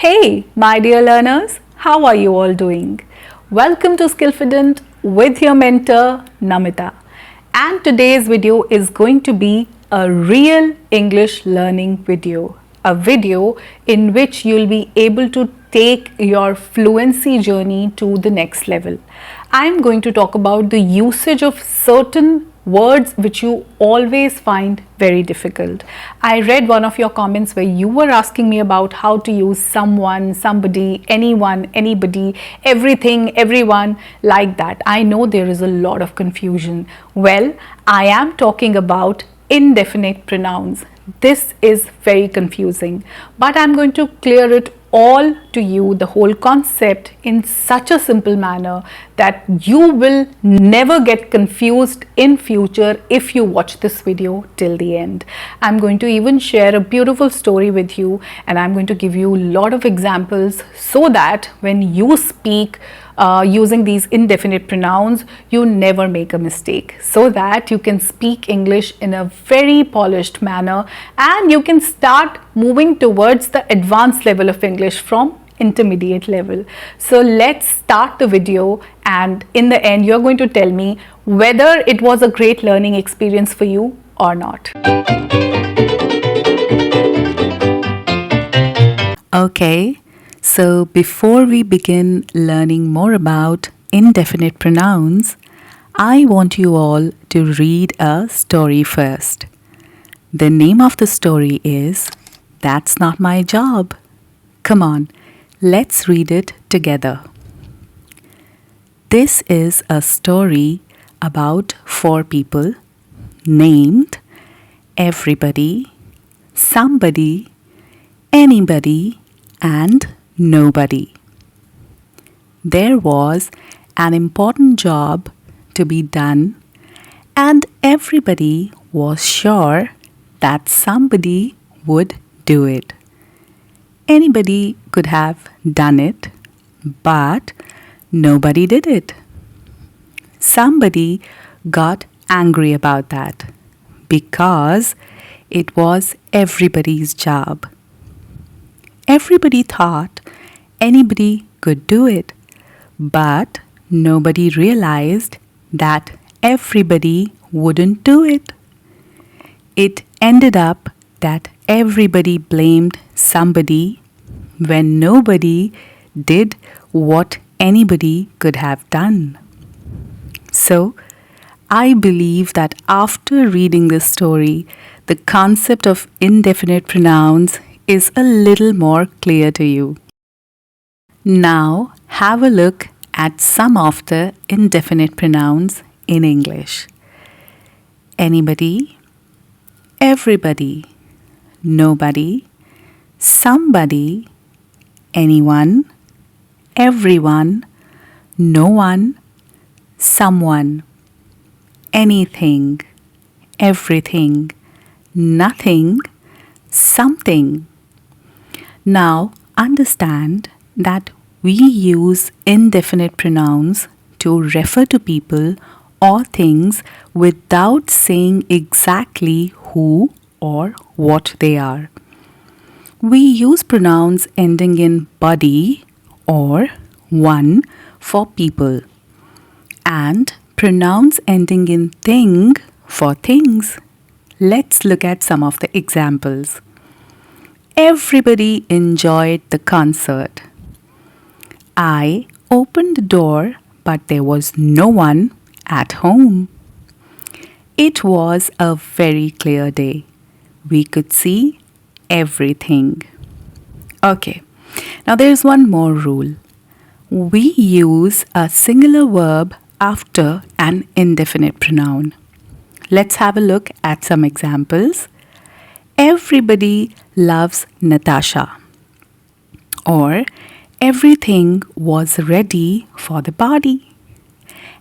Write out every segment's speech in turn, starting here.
Hey, my dear learners, how are you all doing? Welcome to Skillfident with your mentor Namita. And today's video is going to be a real English learning video. A video in which you'll be able to take your fluency journey to the next level. I'm going to talk about the usage of certain words which you always find very difficult. I read one of your comments where you were asking me about how to use someone, somebody, anyone, anybody, everything, everyone, like that. I know there is a lot of confusion. Well, I am talking about indefinite pronouns. This is very confusing, but I'm going to clear it all to you, the whole concept, in such a simple manner that you will never get confused in future if you watch this video till the end. I'm going to even share a beautiful story with you, and I'm going to give you a lot of examples so that when you speak using these indefinite pronouns, you never make a mistake, so that you can speak English in a very polished manner and you can start moving towards the advanced level of English from intermediate level. So let's start the video, and in the end you're going to tell me whether it was a great learning experience for you or not. Okay, so before we begin learning more about indefinite pronouns, I want you all to read a story first. The name of the story is That's Not My Job. Come on, let's read it together. This is a story about 4 people named everybody, somebody, anybody, and nobody. There was an important job to be done, and everybody was sure that somebody would do it. Anybody could have done it, but nobody did it. Somebody got angry about that because it was everybody's job. Everybody thought anybody could do it, but nobody realized that everybody wouldn't do it. It ended up that everybody blamed somebody when nobody did what anybody could have done. So, I believe that after reading this story, the concept of indefinite pronouns is a little more clear to you. Now, have a look at some of the indefinite pronouns in English. Anybody, everybody, nobody, somebody, anyone, everyone, no one, someone, anything, everything, nothing, something. Now, understand that we use indefinite pronouns to refer to people or things without saying exactly who or what they are. We use pronouns ending in body or one for people, and pronouns ending in thing for things. Let's look at some of the examples. Everybody enjoyed the concert. I opened the door, but there was no one at home. It was a very clear day. We could see everything. Okay, now there's one more rule. We use a singular verb after an indefinite pronoun. Let's have a look at some examples. Everybody loves Natasha. Or everything was ready for the party.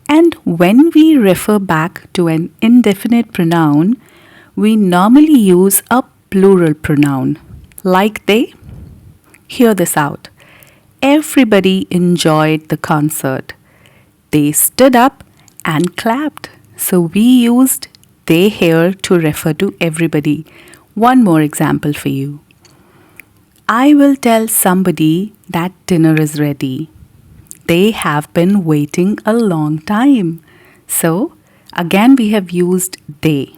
And when we refer back to an indefinite pronoun, we normally use a plural pronoun, like they. Hear this out. Everybody enjoyed the concert. They stood up and clapped. So we used they here to refer to everybody. One more example for you. I will tell somebody that dinner is ready. They have been waiting a long time. So, again, we have used they,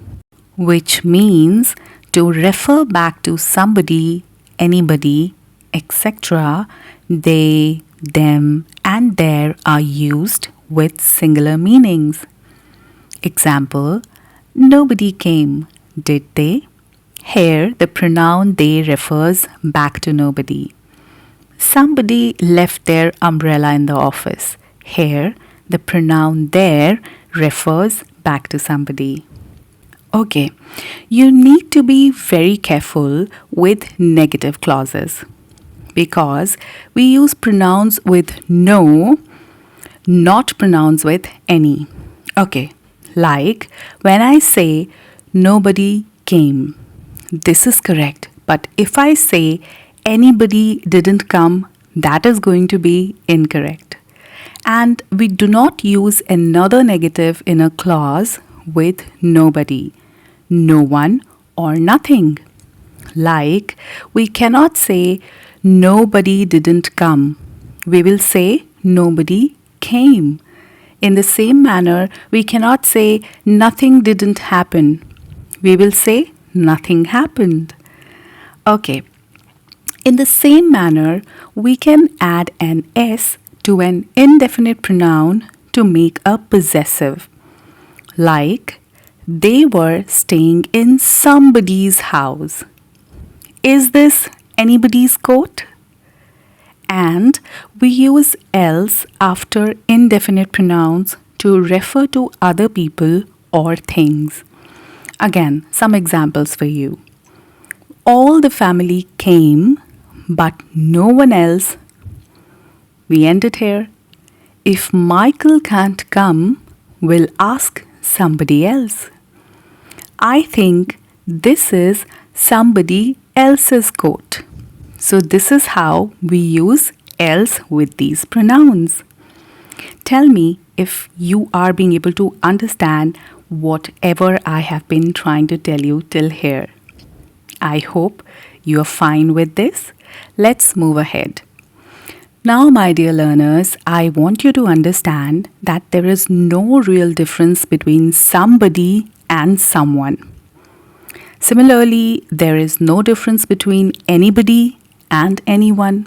which means to refer back to somebody, anybody, etc. They, them, and their are used with singular meanings. Example, nobody came, did they? Here, the pronoun they refers back to nobody. Somebody left their umbrella in the office. Here, the pronoun there refers back to somebody. Okay, you need to be very careful with negative clauses because we use pronouns with no, not pronouns with any. Okay, like when I say nobody came, this is correct. But if I say anybody didn't come, that is going to be incorrect. And we do not use another negative in a clause with nobody, no one, or nothing. Like, we cannot say nobody didn't come. We will say nobody came. In the same manner, we cannot say nothing didn't happen. We will say nothing happened. Okay. In the same manner, we can add an S to an indefinite pronoun to make a possessive. Like, they were staying in somebody's house. Is this anybody's coat? And we use else after indefinite pronouns to refer to other people or things. Again, some examples for you. All the family came, but no one else. We end it here. If Michael can't come, we'll ask somebody else. I think this is somebody else's coat. So this is how we use else with these pronouns. Tell me if you are being able to understand whatever I have been trying to tell you till here. I hope you are fine with this. Let's move ahead. Now, my dear learners, I want you to understand that there is no real difference between somebody and someone. Similarly, there is no difference between anybody and anyone,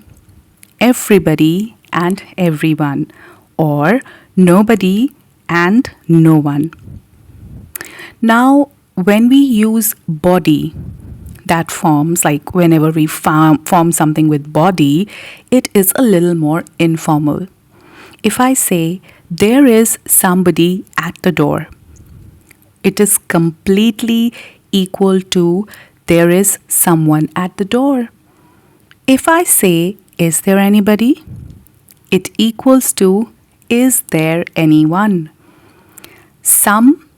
everybody and everyone, or nobody and no one. Now, when we use body, that forms, like whenever we form something with body, it is a little more informal. If I say, there is somebody at the door, it is completely equal to there is someone at the door. If I say, is there anybody? It equals to is there anyone? Some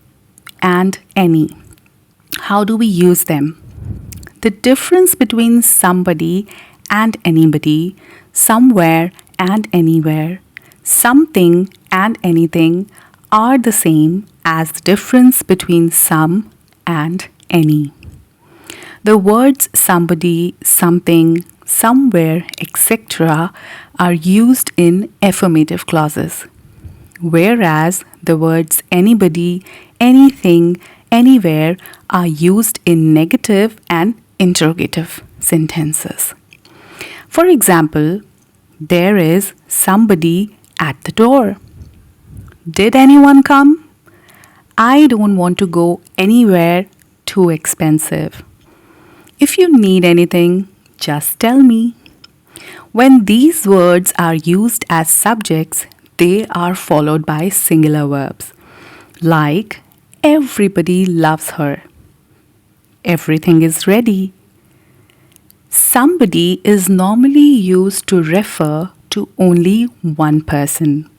and any. How do we use them? The difference between somebody and anybody, somewhere and anywhere, something and anything are the same as the difference between some and any. The words somebody, something, somewhere, etc. are used in affirmative clauses, whereas the words anybody, anything, anywhere are used in negative and interrogative sentences. For example, there is somebody at the door. Did anyone come? I don't want to go anywhere too expensive. If you need anything, just tell me. When these words are used as subjects, they are followed by singular verbs, like everybody loves her. Everything is ready. Somebody is normally used to refer to only one person.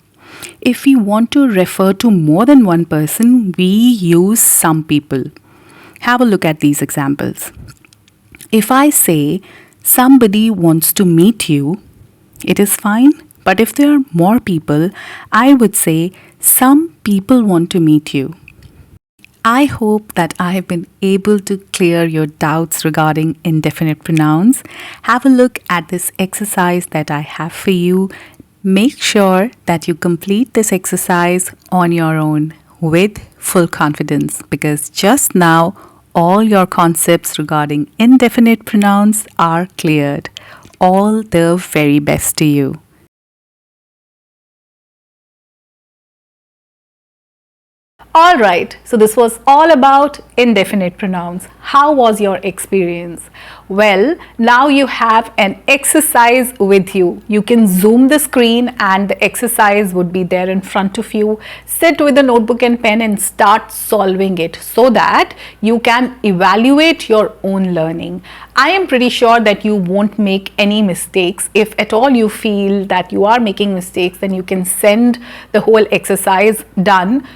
If we want to refer to more than one person, we use some people. Have a look at these examples. If I say somebody wants to meet you, it is fine. But if there are more people, I would say some people want to meet you. I hope that I have been able to clear your doubts regarding indefinite pronouns. Have a look at this exercise that I have for you. Make sure that you complete this exercise on your own with full confidence, because just now all your concepts regarding indefinite pronouns are cleared. All the very best to you. Alright, so this was all about indefinite pronouns. How was your experience? Well, now you have an exercise with you. You can zoom the screen and the exercise would be there in front of you. Sit with a notebook and pen and start solving it so that you can evaluate your own learning. I am pretty sure that you won't make any mistakes. If at all you feel that you are making mistakes, then you can send the whole exercise done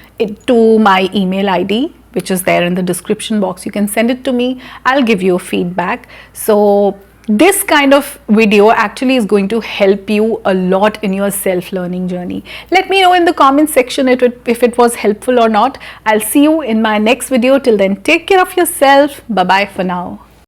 to my email ID, which is there in the description box. You can send it to me. I'll give you feedback. So this kind of video actually is going to help you a lot in your self-learning journey. Let me know in the comment section if it was helpful or not. I'll see you in my next video. Till then, take care of yourself. Bye-bye for now.